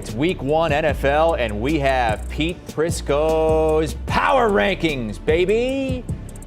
It's week 1 NFL, and we have Pete Prisco's Power Rankings, baby.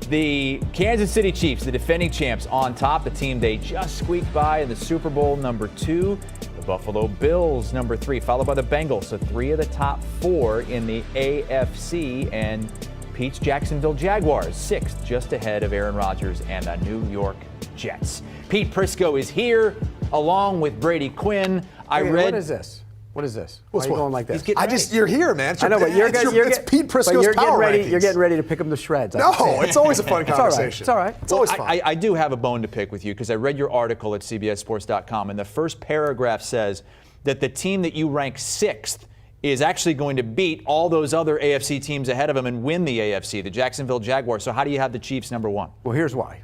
The Kansas City Chiefs, the defending champs, on top, the team they just squeaked by in the Super Bowl #2. The Buffalo Bills, #3, followed by the Bengals. So 3 of the top 4 in the AFC, and Pete's Jacksonville Jaguars, 6th, just ahead of Aaron Rodgers and the New York Jets. Pete Prisco is here, along with Brady Quinn. What is this? What is this? Why are you going like this? You're here, man. I know, but it's Pete Prisco's Power Rankings. You're getting ready to pick them to shreds. No, it's always a fun conversation. It's all right. It's always fun. I do have a bone to pick with you because I read your article at CBSSports.com, and the first paragraph says that the team that you rank 6th is actually going to beat all those other AFC teams ahead of them and win the AFC, the Jacksonville Jaguars. So how do you have the Chiefs #1? Well, here's why.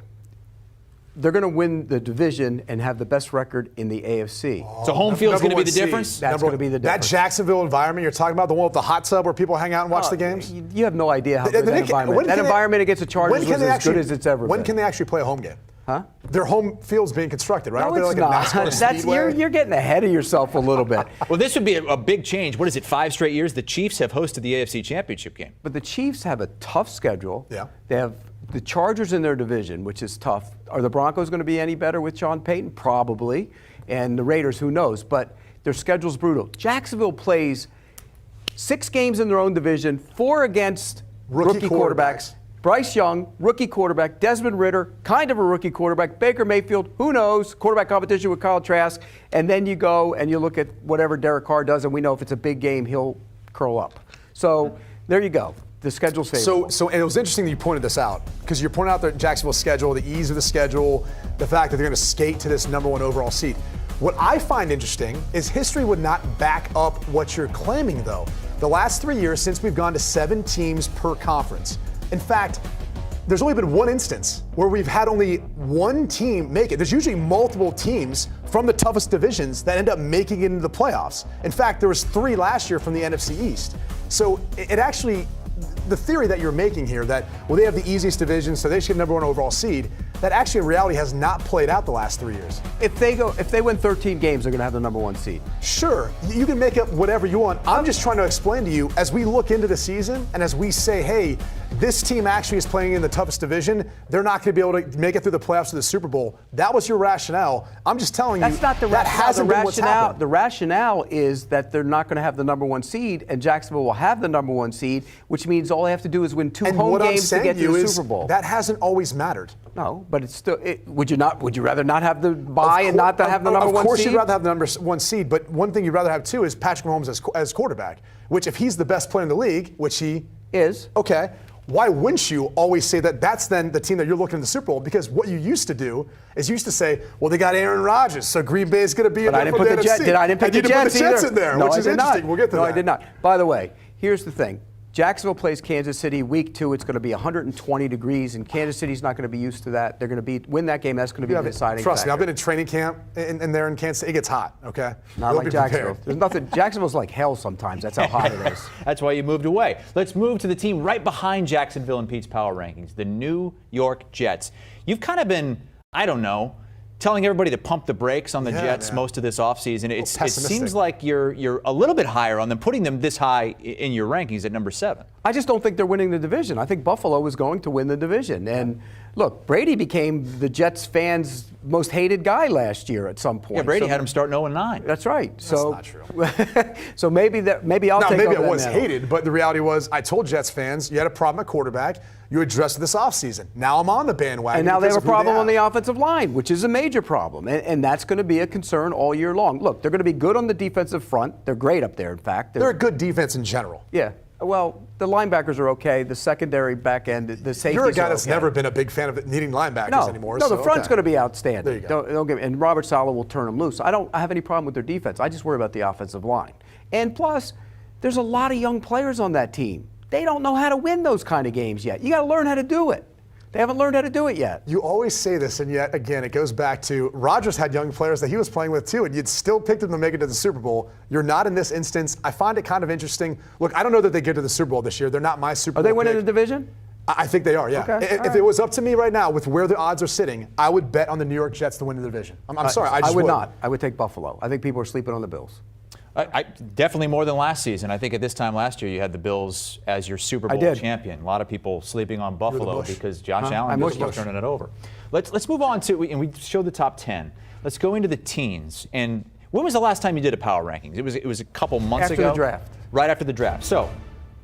They're going to win the division and have the best record in the AFC. So home field is going to be the difference? That's going to be the difference. That Jacksonville environment you're talking about, the one with the hot tub where people hang out and watch the games? You have no idea how good that environment is. That environment against the Chargers was as good as it's ever been. When can they actually play a home game? Huh? Their home field's being constructed, right? No, it's not. You're getting ahead of yourself a little bit. Well, this would be a big change. What is it, 5 straight years? The Chiefs have hosted the AFC Championship game. But the Chiefs have a tough schedule. Yeah. They have the Chargers in their division, which is tough. Are the Broncos going to be any better with Sean Payton? Probably. And the Raiders, who knows? But their schedule's brutal. Jacksonville plays 6 games in their own division, 4 against rookie quarterbacks. Bryce Young, rookie quarterback. Desmond Ridder, kind of a rookie quarterback. Baker Mayfield, who knows? Quarterback competition with Kyle Trask. And then you go and you look at whatever Derek Carr does, and we know if it's a big game, he'll curl up. So there you go. The schedule's favorable. And it was interesting that you pointed this out, because you're pointing out the Jacksonville schedule, the ease of the schedule, the fact that they're going to skate to this #1 overall seed. What I find interesting is history would not back up what you're claiming, though. The last 3 years since we've gone to 7 teams per conference. In fact, there's only been one instance where we've had only one team make it. There's usually multiple teams from the toughest divisions that end up making it into the playoffs. In fact, there was 3 last year from the NFC East. So it actually, the theory that you're making here that, well, they have the easiest division, so they should get #1 overall seed, that actually in reality has not played out the last 3 years. If they win 13 games, they're going to have the #1 seed. Sure, you can make up whatever you want. I'm just trying to explain to you, as we look into the season and as we say, hey, this team actually is playing in the toughest division, they're not going to be able to make it through the playoffs to the Super Bowl. That was your rationale. I'm just telling you, that's not the that hasn't been what's happened. The rationale is that they're not going to have the #1 seed, and Jacksonville will have the #1 seed, which means all they have to do is win 2 home games to get to the Super Bowl. That hasn't always mattered. No, but it's still. Would you rather not have the bye and not have the #1 seed? Of course, you'd rather have the #1 seed, but one thing you'd rather have too is Patrick Mahomes as quarterback. Which, if he's the best player in the league, which he is, okay. Why wouldn't you always say that that's then the team that you're looking in the Super Bowl? Because what you used to do is you used to say, well, they got Aaron Rodgers, so Green Bay is going to be but I didn't put the Jets. I didn't pick the Jets in there, no, which is interesting. We'll get to that. No, I did not. By the way, here's the thing. Jacksonville plays Kansas City week 2. It's going to be 120 degrees, and Kansas City's not going to be used to that. They're going to win that game. That's going to be the deciding Trust me, factor. I've been in training camp in there in Kansas City. It gets hot, okay? Not like Jacksonville. There's nothing. Jacksonville's like hell sometimes. That's how hot it is. That's why you moved away. Let's move to the team right behind Jacksonville in Pete's Power Rankings, the New York Jets. You've kind of been, I don't know, telling everybody to pump the brakes on the Jets most of this offseason. It seems like you're a little bit higher on them, putting them this high in your rankings at #7. I just don't think they're winning the division. I think Buffalo is going to win the division. And look, Brady became the Jets fans' most hated guy last year at some point. Yeah, Brady had him starting 0-9. That's right. That's not true. So maybe I'll take over maybe it that was now. hated, but the reality was I told Jets fans you had a problem at quarterback. You addressed it this offseason. Now I'm on the bandwagon. And now they have a problem on the offensive line, which is a major problem. And that's going to be a concern all year long. Look, they're going to be good on the defensive front. They're great up there, in fact. They're a good defense in general. Yeah. Well, the linebackers are okay. The secondary back end, the safeties You're a guy that's okay. never been a big fan of needing linebackers anymore. No, the front's going to be outstanding. There you go. Don't get me. And Robert Saleh will turn them loose. I don't have any problem with their defense. I just worry about the offensive line. And plus, there's a lot of young players on that team. They don't know how to win those kind of games yet. You got to learn how to do it. They haven't learned how to do it yet. You always say this, and yet again, it goes back to Rodgers had young players that he was playing with too, and you'd still picked them to make it to the Super Bowl. You're not in this instance. I find it kind of interesting. Look, I don't know that they get to the Super Bowl this year. They're not my Super Bowl. Are they winning pick. the division? I think they are, yeah. Okay, if it was up to me right now with where the odds are sitting, I would bet on the New York Jets to win the division. I'm sorry, I just would not. I would take Buffalo. I think people are sleeping on the Bills. I definitely more than last season. I think at this time last year you had the Bills as your Super Bowl did. champion. A lot of people sleeping on Buffalo Bush. because Josh I Allen mushed was Bush. turning it over. Let's move on to, and we showed the top 10. Let's go into the teens. And when was the last time you did a power rankings? It was a couple months After ago. the draft. Right after the draft. So,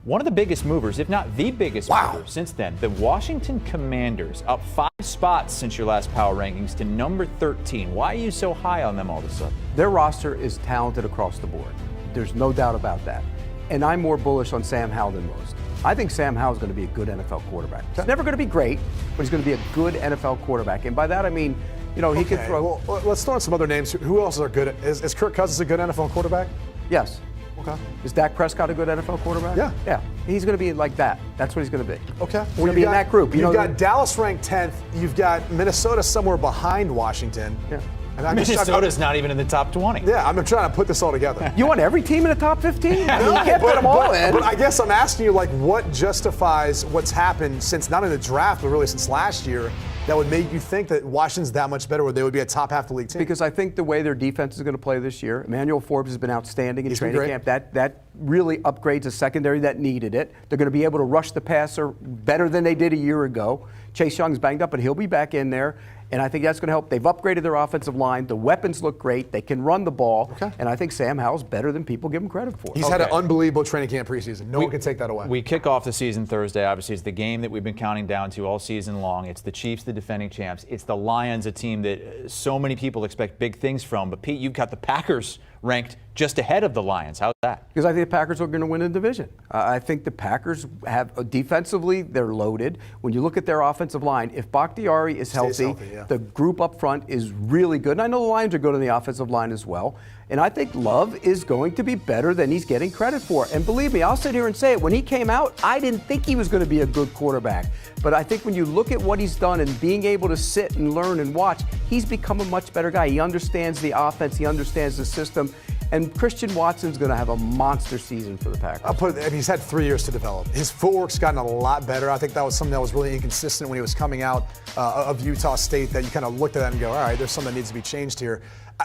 one of the biggest movers, if not the biggest mover since then, the Washington Commanders, up 5 spots since your last power rankings to number 13. Why are you so high on them all of a sudden? Their roster is talented across the board. There's no doubt about that. And I'm more bullish on Sam Howell than most. I think Sam Howell is going to be a good NFL quarterback. He's never going to be great, but he's going to be a good NFL quarterback. And by that I mean, he can throw. Well, let's throw in some other names. Who else are good? Is Kirk Cousins a good NFL quarterback? Yes. Okay. Is Dak Prescott a good NFL quarterback? Yeah. Yeah. He's going to be like that. That's what he's going to be. Okay. He's going to be in that group. You've got Dallas ranked 10th. You've got Minnesota somewhere behind Washington. Yeah. And Minnesota's not even in the top 20. Yeah, I'm trying to put this all together. You want every team in the top 15? I mean, you can't put them all in. But I guess I'm asking you, what justifies what's happened since not in the draft, but really since last year, that would make you think that Washington's that much better, or they would be a top half of the league team? Because I think the way their defense is going to play this year, Emmanuel Forbes has been outstanding in He's been training great. camp. That really upgrades a secondary that needed it. They're going to be able to rush the passer better than they did a year ago. Chase Young's banged up, but he'll be back in there. And I think that's going to help. They've upgraded their offensive line. The weapons look great. They can run the ball. Okay. And I think Sam Howell's better than people give him credit for. He's had an unbelievable training camp preseason. No one can take that away. We kick off the season Thursday. Obviously, it's the game that we've been counting down to all season long. It's the Chiefs, the defending champs. It's the Lions, a team that so many people expect big things from. But Pete, you've got the Packers ranked just ahead of the Lions. How's that? Because I think the Packers are going to win the division. I think the Packers have, defensively, they're loaded. When you look at their offensive line, if Bakhtiari is healthy, yeah. the group up front is really good. And I know the Lions are good on the offensive line as well. And I think Love is going to be better than he's getting credit for. And believe me, I'll sit here and say it. When he came out, I didn't think he was going to be a good quarterback. But I think when you look at what he's done and being able to sit and learn and watch, he's become a much better guy. He understands the offense. He understands the system. And Christian Watson's going to have a monster season for the Packers. He's had 3 years to develop. His footwork's gotten a lot better. I think that was something that was really inconsistent when he was coming out of Utah State, that you kind of looked at that and go, all right, there's something that needs to be changed here.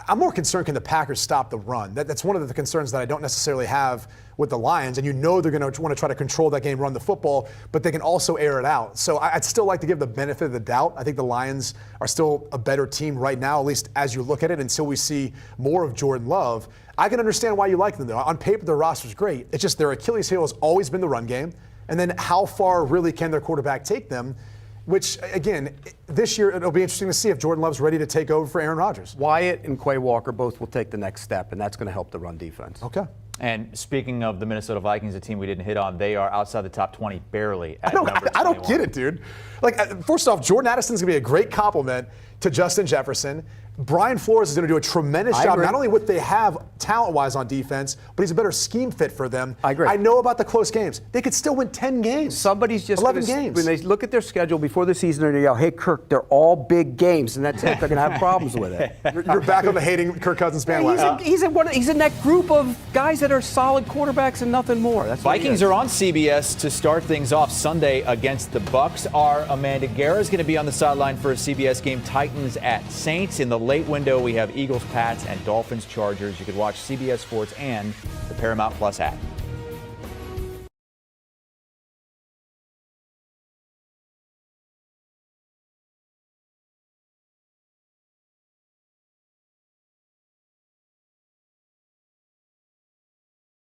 I'm more concerned, can the Packers stop the run? That's one of the concerns that I don't necessarily have with the Lions. And they're going to want to try to control that game, run the football, but they can also air it out. So I'd still like to give the benefit of the doubt. I think the Lions are still a better team right now, at least as you look at it, until we see more of Jordan Love. I can understand why you like them, though. On paper, their roster's great. It's just their Achilles heel has always been the run game. And then how far really can their quarterback take them? Which, again, this year it'll be interesting to see if Jordan Love's ready to take over for Aaron Rodgers. Wyatt and Quay Walker both will take the next step, and that's going to help the run defense. Okay. And speaking of the Minnesota Vikings, a team we didn't hit on, they are outside the top 20 barely at I don't number 21. get it, dude. First off, Jordan Addison's going to be a great compliment to Justin Jefferson. Brian Flores is going to do a tremendous job, not only what they have talent-wise on defense, but he's a better scheme fit for them. I agree. I know about the close games. They could still win 10 games. Somebody's just 11 games. When they look at their schedule before the season, they're going to yell, hey, Kirk, they're all big games, and that's it. They're going to have problems with it. You're back on the hating Kirk Cousins bandwagon. He's in that group of guys that are solid quarterbacks and nothing more. That's what Vikings are on CBS to start things off Sunday against the Bucks. Our Amanda Guerra is going to be on the sideline for a CBS game, Titans at Saints. In the late window, we have Eagles, Pats, and Dolphins, Chargers. You can watch CBS Sports and the Paramount Plus app.